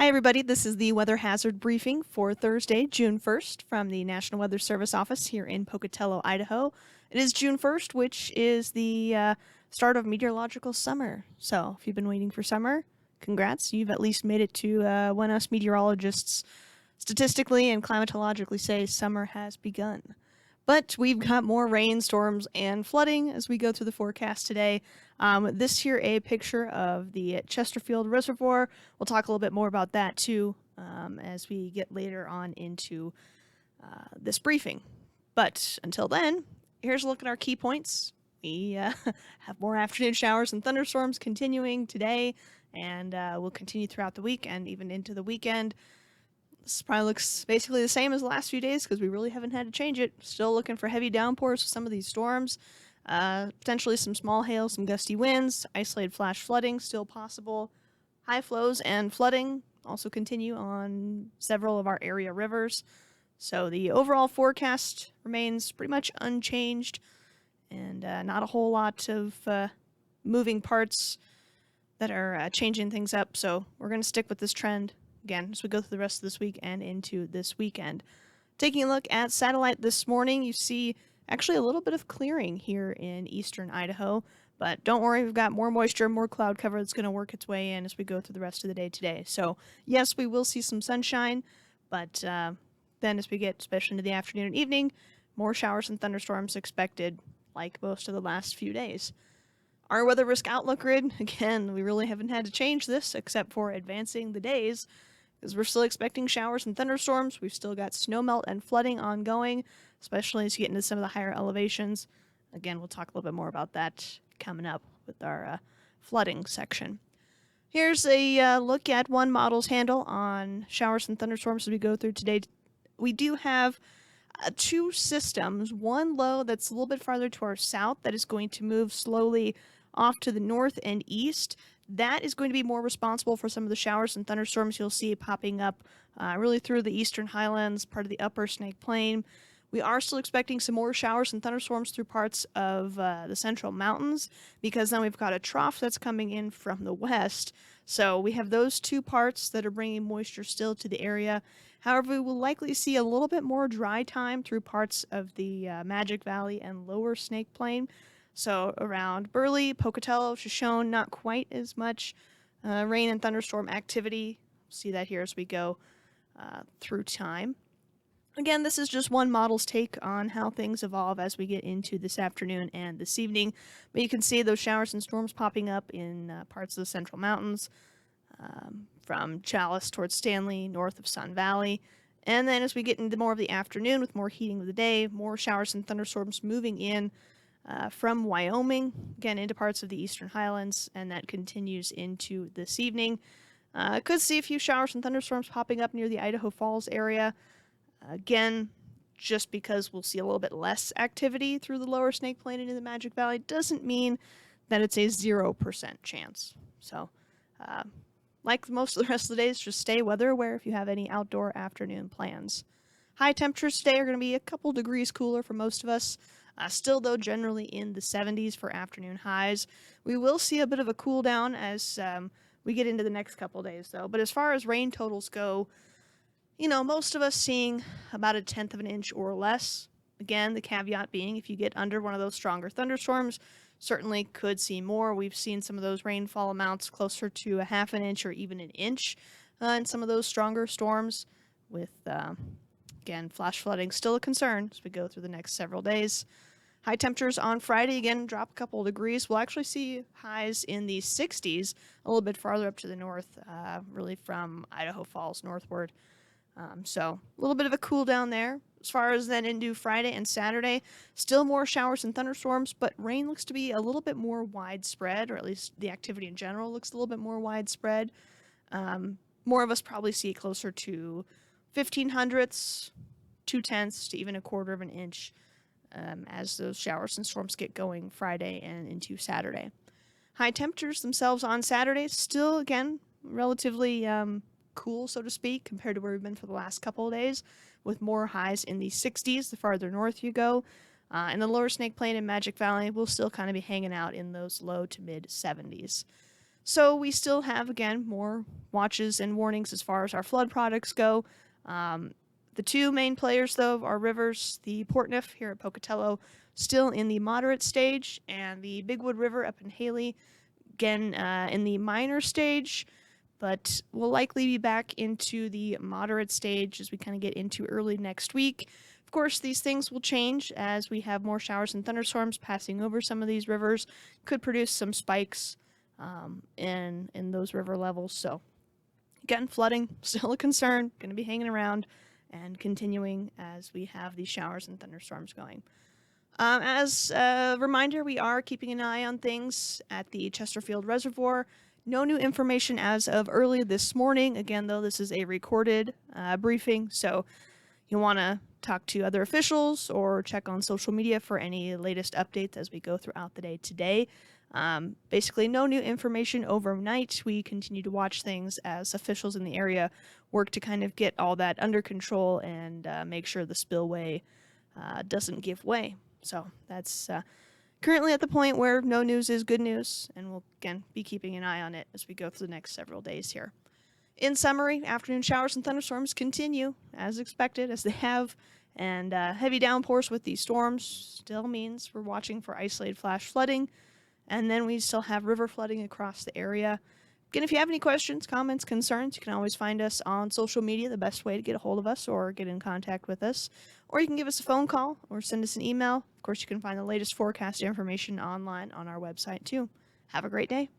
Hi, everybody. This is the weather hazard briefing for Thursday, June 1st, from the National Weather Service office here in Pocatello, Idaho. It is June 1st, which is the start of meteorological summer. So, if you've been waiting for summer, congrats. You've at least made it to when us meteorologists statistically and climatologically say summer has begun. But we've got more rainstorms and flooding as we go through the forecast today. This here a picture of the Chesterfield Reservoir. We'll talk a little bit more about that too as we get later on into this briefing. But until then, here's a look at our key points. We have more afternoon showers and thunderstorms continuing today, and will continue throughout the week and even into the weekend. This probably looks basically the same as the last few days because we really haven't had to change it. Still looking for heavy downpours with some of these storms. Potentially some small hail, some gusty winds, isolated flash flooding still possible. High flows and flooding also continue on several of our area rivers. So the overall forecast remains pretty much unchanged and not a whole lot of moving parts that are changing things up. So we're going to stick with this trend again as we go through the rest of this week and into this weekend. Taking a look at satellite this morning, you see actually a little bit of clearing here in eastern Idaho, but don't worry, we've got more moisture, more cloud cover that's going to work its way in as we go through the rest of the day today. So yes, we will see some sunshine, but then as we get especially into the afternoon and evening, more showers and thunderstorms expected like most of the last few days. Our weather risk outlook grid, again, we really haven't had to change this except for advancing the days because we're still expecting showers and thunderstorms. We've still got snowmelt and flooding ongoing, especially as you get into some of the higher elevations. Again, we'll talk a little bit more about that coming up with our flooding section. Here's a look at one model's handle on showers and thunderstorms as we go through today. We do have two systems, one low that's a little bit farther to our south that is going to move slowly off to the north and east. That is going to be more responsible for some of the showers and thunderstorms you'll see popping up really through the eastern highlands, part of the upper Snake Plain. We are still expecting some more showers and thunderstorms through parts of the central mountains because then we've got a trough that's coming in from the west. So we have those two parts that are bringing moisture still to the area. However, we will likely see a little bit more dry time through parts of the Magic Valley and lower Snake Plain. So around Burley, Pocatello, Shoshone, not quite as much rain and thunderstorm activity. We'll see that here as we go through time. Again, this is just one model's take on how things evolve as we get into this afternoon and this evening. But you can see those showers and storms popping up in parts of the Central Mountains, from Chalice towards Stanley, north of Sun Valley. And then as we get into more of the afternoon with more heating of the day, more showers and thunderstorms moving in from Wyoming, again into parts of the eastern highlands, and that continues into this evening. Could see a few showers and thunderstorms popping up near the Idaho Falls area. Again, just because we'll see a little bit less activity through the lower Snake Plain into the Magic Valley doesn't mean that it's a 0% chance. So, like most of the rest of the days, just stay weather aware if you have any outdoor afternoon plans. High temperatures today are going to be a couple degrees cooler for most of us. Still, though, generally in the 70s for afternoon highs. We will see a bit of a cool down as we get into the next couple days, though. But as far as rain totals go, you know, most of us seeing about 1/10 of an inch or less. Again, the caveat being if you get under one of those stronger thunderstorms, certainly could see more. We've seen some of those rainfall amounts closer to 1/2 an inch or even an inch in some of those stronger storms with, again, flash flooding still a concern as we go through the next several days. High temperatures on Friday, again, drop a couple of degrees. We'll actually see highs in the 60s a little bit farther up to the north, really from Idaho Falls northward. So a little bit of a cool down there. As far as then into Friday and Saturday, still more showers and thunderstorms, but rain looks to be a little bit more widespread, or at least the activity in general looks a little bit more widespread. More of us probably see closer to 1/1500ths, 2/10ths to even 1/4 of an inch as those showers and storms get going Friday and into Saturday. High temperatures themselves on Saturday, still, again, relatively cool, so to speak, compared to where we've been for the last couple of days, with more highs in the 60s the farther north you go. And the lower Snake Plain and Magic Valley will still kind of be hanging out in those low to mid 70s. So we still have, again, more watches and warnings as far as our flood products go. The two main players, though, are rivers. The Portneuf here at Pocatello, still in the moderate stage, and the Bigwood River up in Hailey, again in the minor stage, but we'll likely be back into the moderate stage as we kind of get into early next week. Of course, these things will change as we have more showers and thunderstorms passing over some of these rivers. Could produce some spikes in those river levels. So, again, flooding still a concern. Going to be hanging around and continuing as we have these showers and thunderstorms going. As a reminder, we are keeping an eye on things at the Chesterfield Reservoir. No new information as of early this morning. Again, though, this is a recorded briefing, so you want to talk to other officials or check on social media for any latest updates as we go throughout the day today. Basically, no new information overnight. We continue to watch things as officials in the area work to kind of get all that under control and make sure the spillway doesn't give way. So that's currently at the point where no news is good news, and we'll, again, be keeping an eye on it as we go through the next several days here. In summary, afternoon showers and thunderstorms continue, as expected, as they have, and heavy downpours with these storms still means we're watching for isolated flash flooding, and then we still have river flooding across the area. Again, if you have any questions, comments, concerns, you can always find us on social media, the best way to get a hold of us or get in contact with us. Or you can give us a phone call or send us an email. Of course, you can find the latest forecast information online on our website, too. Have a great day.